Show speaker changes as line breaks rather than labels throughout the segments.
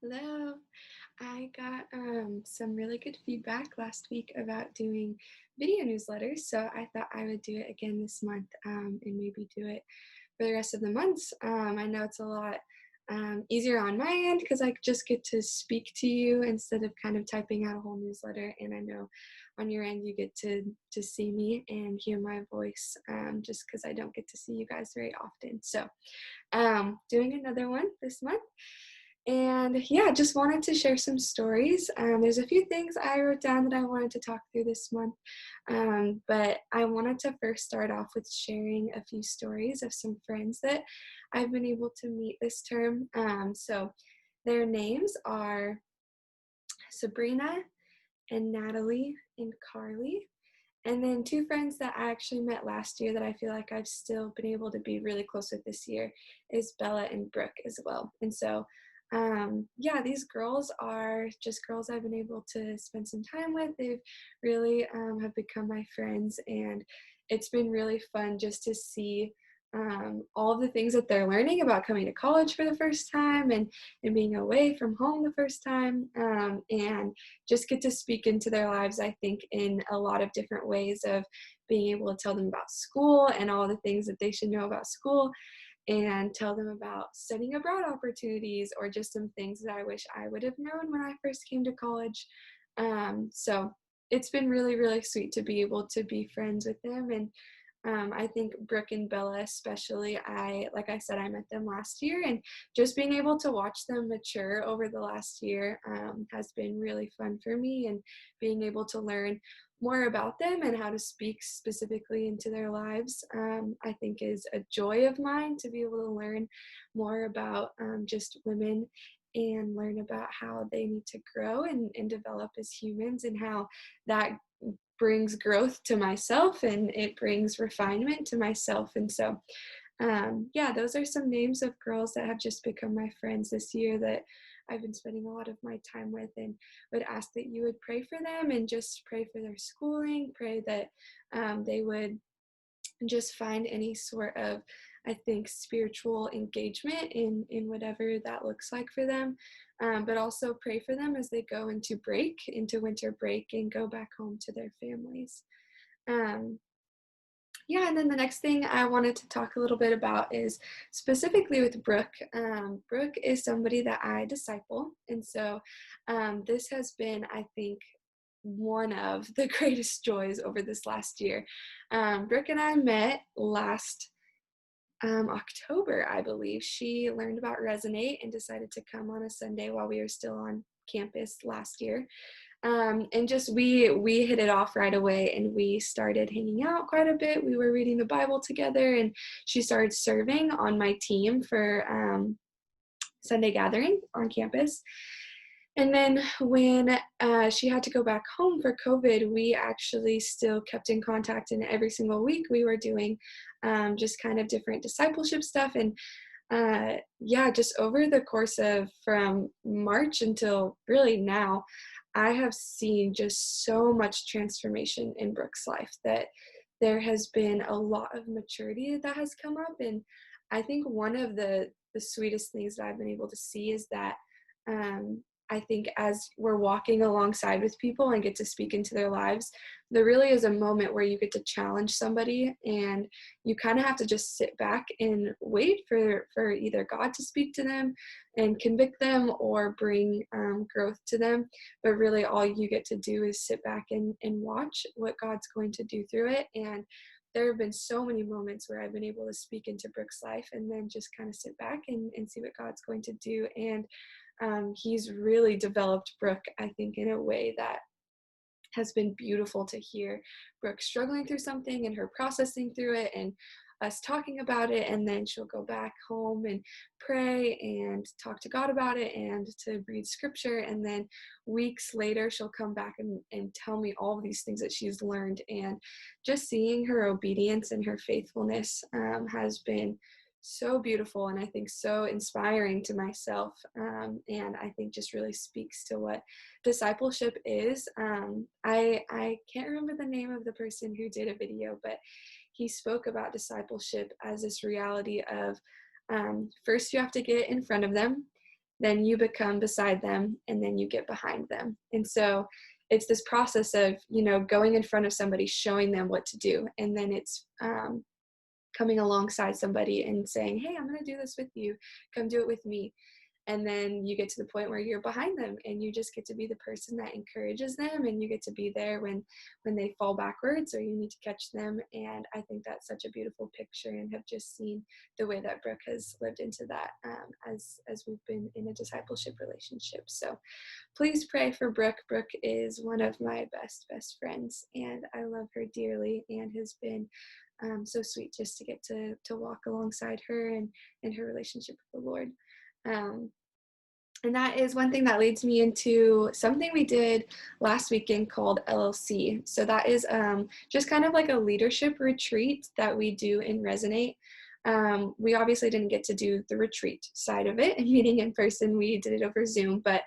Hello. I got some really good feedback last week about doing video newsletters, so I thought I would do it again this month and maybe do it for the rest of the months. I know it's a lot easier on my end because I just get to speak to you instead of kind of typing out a whole newsletter, and I know on your end you get to see me and hear my voice just because I don't get to see you guys very often. So doing another one this month. And yeah, just wanted to share some stories. There's a few things I wrote down that I wanted to talk through this month, but I wanted to first start off with sharing a few stories of some friends that I've been able to meet this term. So their names are Sabrina and Natalie and Carly. And then two friends that I actually met last year that I feel like I've still been able to be really close with this year is Bella and Brooke as well. And so, yeah, these girls are just girls I've been able to spend some time with. They've really have become my friends, and it's been really fun just to see all of the things that they're learning about coming to college for the first time and being away from home the first time, and just get to speak into their lives, I think, in a lot of different ways of being able to tell them about school and all the things that they should know about school and tell them about studying abroad opportunities or just some things that I wish I would have known when I first came to college. So it's been really, really sweet to be able to be friends with them. And I think Brooke and Bella especially, like I said, I met them last year, and just being able to watch them mature over the last year has been really fun for me, and being able to learn more about them and how to speak specifically into their lives, I think is a joy of mine to be able to learn more about just women and learn about how they need to grow and develop as humans, and how that brings growth to myself and it brings refinement to myself. And so, yeah, those are some names of girls that have just become my friends this year that I've been spending a lot of my time with, and would ask that you would pray for them and just pray for their schooling, pray that they would just find any sort of, I think, spiritual engagement in whatever that looks like for them, but also pray for them as they go into winter break and go back home to their families. um, yeah, and then the next thing I wanted to talk a little bit about is specifically with Brooke. Brooke is somebody that I disciple, and so this has been, I think, one of the greatest joys over this last year. Brooke and I met last October, I believe. She learned about Resonate and decided to come on a Sunday while we were still on campus last year. And just we hit it off right away, and we started hanging out quite a bit. We were reading the Bible together, and she started serving on my team for Sunday gathering on campus. And then when she had to go back home for COVID, we actually still kept in contact, and every single week we were doing just kind of different discipleship stuff. And yeah, just over the course of from March until really now, I have seen just so much transformation in Brooke's life, that there has been a lot of maturity that has come up. And I think one of the sweetest things that I've been able to see is that I think as we're walking alongside with people and get to speak into their lives, there really is a moment where you get to challenge somebody, and you kind of have to just sit back and wait for either God to speak to them and convict them or bring growth to them. But really all you get to do is sit back and watch what God's going to do through it. And there have been so many moments where I've been able to speak into Brooke's life and then just kind of sit back and see what God's going to do. And he's really developed Brooke, I think, in a way that has been beautiful to hear. Brooke struggling through something and her processing through it, and us talking about it, and then she'll go back home and pray and talk to God about it and to read scripture, and then weeks later she'll come back and tell me all of these things that she's learned. And just seeing her obedience and her faithfulness has been so beautiful, and I think so inspiring to myself, and I think just really speaks to what discipleship is. I can't remember the name of the person who did a video, but he spoke about discipleship as this reality of first you have to get in front of them, then you become beside them, and then you get behind them. And so it's this process of, going in front of somebody, showing them what to do. And then it's coming alongside somebody and saying, hey, I'm going to do this with you. Come do it with me. And then you get to the point where you're behind them, and you just get to be the person that encourages them, and you get to be there when they fall backwards or you need to catch them. And I think that's such a beautiful picture, and have just seen the way that Brooke has lived into that, as we've been in a discipleship relationship. So please pray for Brooke. Brooke is one of my best friends, and I love her dearly, and has been so sweet just to get to walk alongside her and in her relationship with the Lord. Um, and that is one thing that leads me into something we did last weekend called LLC. So that is just kind of like a leadership retreat that we do in Resonate. We obviously didn't get to do the retreat side of it and meeting in person. We did it over Zoom, but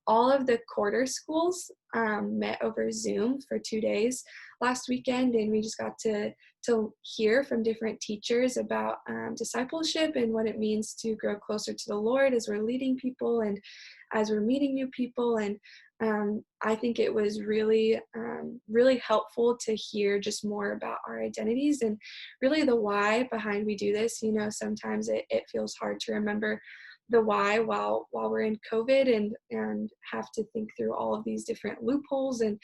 all of the quarter schools met over Zoom for 2 days last weekend, and we just got to hear from different teachers about discipleship and what it means to grow closer to the Lord as we're leading people and as we're meeting new people. And I think it was really, really helpful to hear just more about our identities and really the why behind we do this. Sometimes it feels hard to remember the why while we're in COVID and have to think through all of these different loopholes and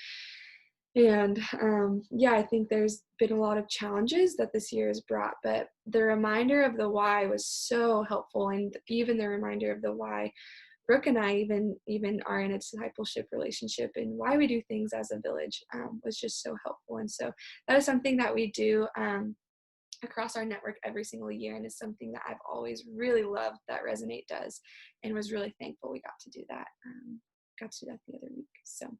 yeah, I think there's been a lot of challenges that this year has brought, but the reminder of the why was so helpful, and even the reminder of the why Brooke and I even are in a discipleship relationship and why we do things as a village was just so helpful. And so that is something that we do across our network every single year, and is something that I've always really loved that Resonate does, and was really thankful we got to do that. Got to do that the other week. So.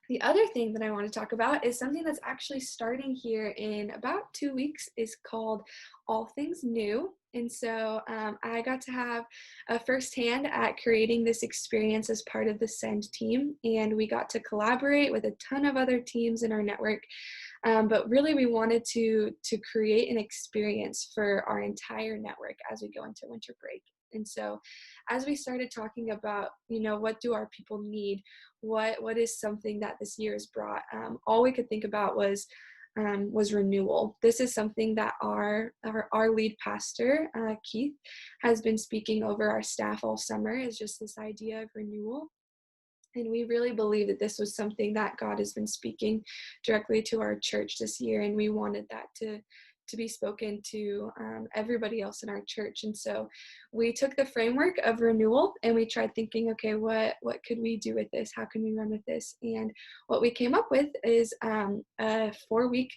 The other thing that I want to talk about is something that's actually starting here in about 2 weeks, is called All Things New. And so I got to have a firsthand at creating this experience as part of the Send team, and we got to collaborate with a ton of other teams in our network. But really, we wanted to create an experience for our entire network as we go into winter break. And so as we started talking about, what do our people need? What is something that this year has brought? All we could think about was renewal. This is something that our lead pastor, Keith, has been speaking over our staff all summer, is just this idea of renewal. And we really believe that this was something that God has been speaking directly to our church this year, and we wanted that to be spoken to everybody else in our church. And so we took the framework of renewal and we tried thinking, okay, what could we do with this? How can we run with this? And what we came up with is a 4-week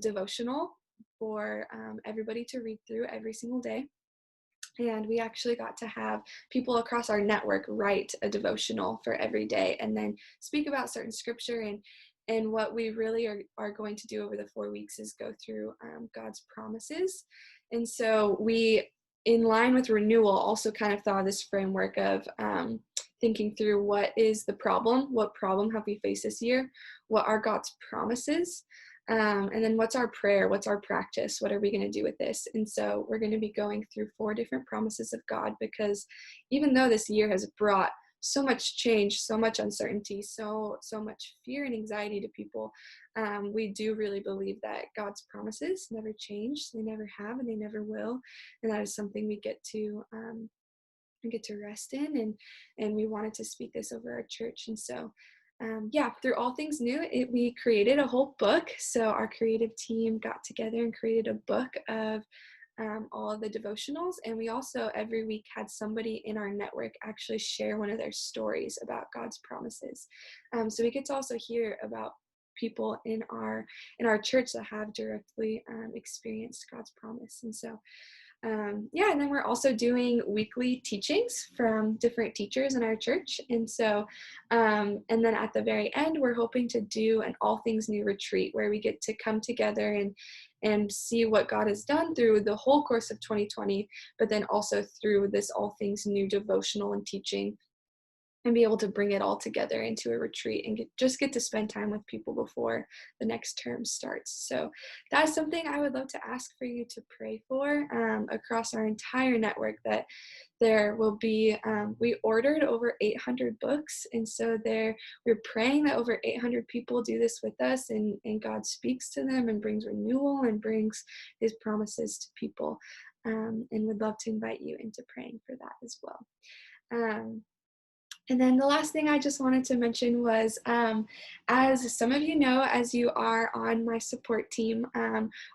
devotional for everybody to read through every single day. And we actually got to have people across our network write a devotional for every day and then speak about certain scripture. And what we really are going to do over the 4 weeks is go through God's promises. And so we, in line with renewal, also kind of thought of this framework of thinking through what is the problem, what problem have we faced this year, what are God's promises, and then what's our prayer, what's our practice, what are we going to do with this? And so we're going to be going through 4 different promises of God, because even though this year has brought so much change, so much uncertainty, so much fear and anxiety to people, we do really believe that God's promises never change. They never have, and they never will. And that is something we get to rest in, and we wanted to speak this over our church. And so through All Things New, we created a whole book. So our creative team got together and created a book of all of the devotionals. And we also every week had somebody in our network actually share one of their stories about God's promises. So we get to also hear about people in our church that have directly experienced God's promise. And so and then we're also doing weekly teachings from different teachers in our church. And so, and then at the very end, we're hoping to do an All Things New retreat where we get to come together and see what God has done through the whole course of 2020, but then also through this All Things New devotional and teaching and be able to bring it all together into a retreat and get to spend time with people before the next term starts. So that's something I would love to ask for you to pray for across our entire network, that there will be, we ordered over 800 books, and so we're praying that over 800 people do this with us, and God speaks to them and brings renewal and brings his promises to people, and would love to invite you into praying for that as well. um, and then the last thing I just wanted to mention was, as some of you know, as you are on my support team,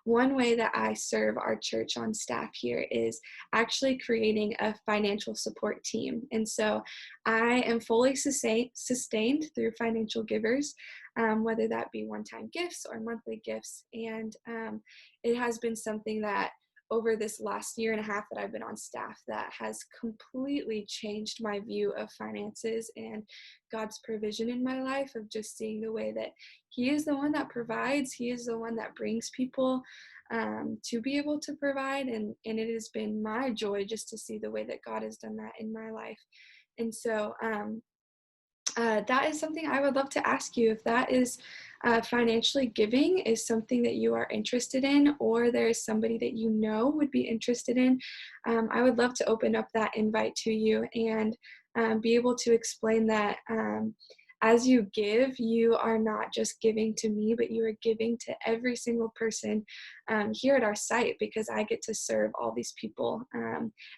one way that I serve our church on staff here is actually creating a financial support team. And so I am fully sustained through financial givers, whether that be one-time gifts or monthly gifts. And it has been something that over this last year and a half that I've been on staff that has completely changed my view of finances and God's provision in my life, of just seeing the way that he is the one that provides, he is the one that brings people to be able to provide, and it has been my joy just to see the way that God has done that in my life. And so that is something I would love to ask you, if that is financially giving is something that you are interested in, or there is somebody that you know would be interested in. I would love to open up that invite to you and be able to explain that as you give, you are not just giving to me, but you are giving to every single person here at our site, because I get to serve all these people.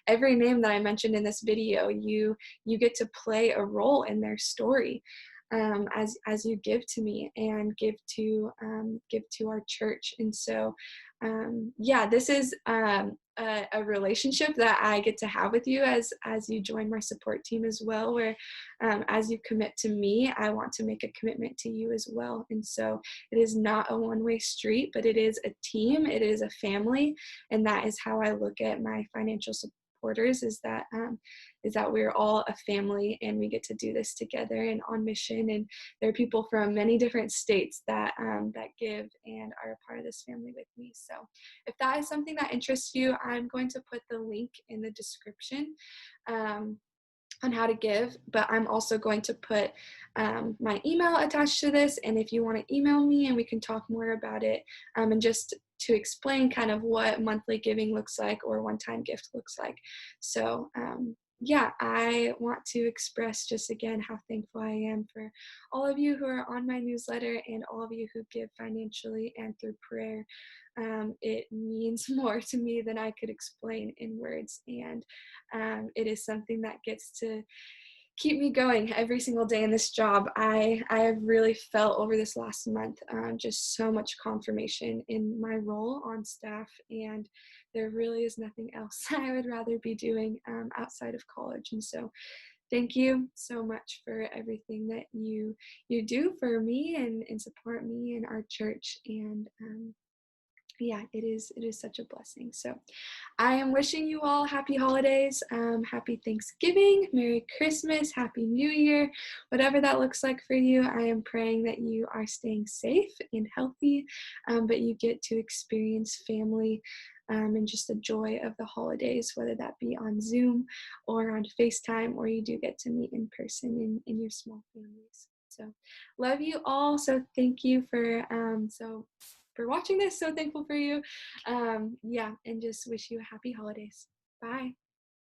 Every name that I mentioned in this video, you get to play a role in their story, as you give to me and give to our church. And so yeah, this is a relationship that I get to have with you as you join my support team as well, where as you commit to me, I want to make a commitment to you as well. And so it is not a one-way street, but it is a team, it is a family, and that is how I look at my financial supporters, is that we're all a family and we get to do this together and on mission. And there are people from many different states that give and are a part of this family with me. So if that is something that interests you, I'm going to put the link in the description on how to give, but I'm also going to put my email attached to this. And if you want to email me and we can talk more about it, and just to explain kind of what monthly giving looks like or one-time gift looks like. So yeah, I want to express just again how thankful I am for all of you who are on my newsletter and all of you who give financially and through prayer. It means more to me than I could explain in words, and it is something that gets to keep me going every single day in this job. I have really felt over this last month just so much confirmation in my role on staff, and there really is nothing else I would rather be doing outside of college. And so thank you so much for everything that you do for me and support me and our church. And yeah, it is such a blessing. So I am wishing you all happy holidays, happy Thanksgiving, Merry Christmas, Happy New Year, whatever that looks like for you. I am praying that you are staying safe and healthy, but you get to experience family and just the joy of the holidays, whether that be on Zoom or on FaceTime, or you do get to meet in person in your small families. So love you all. So thank you for watching this. So thankful for you. Yeah, and just wish you a happy holidays. Bye.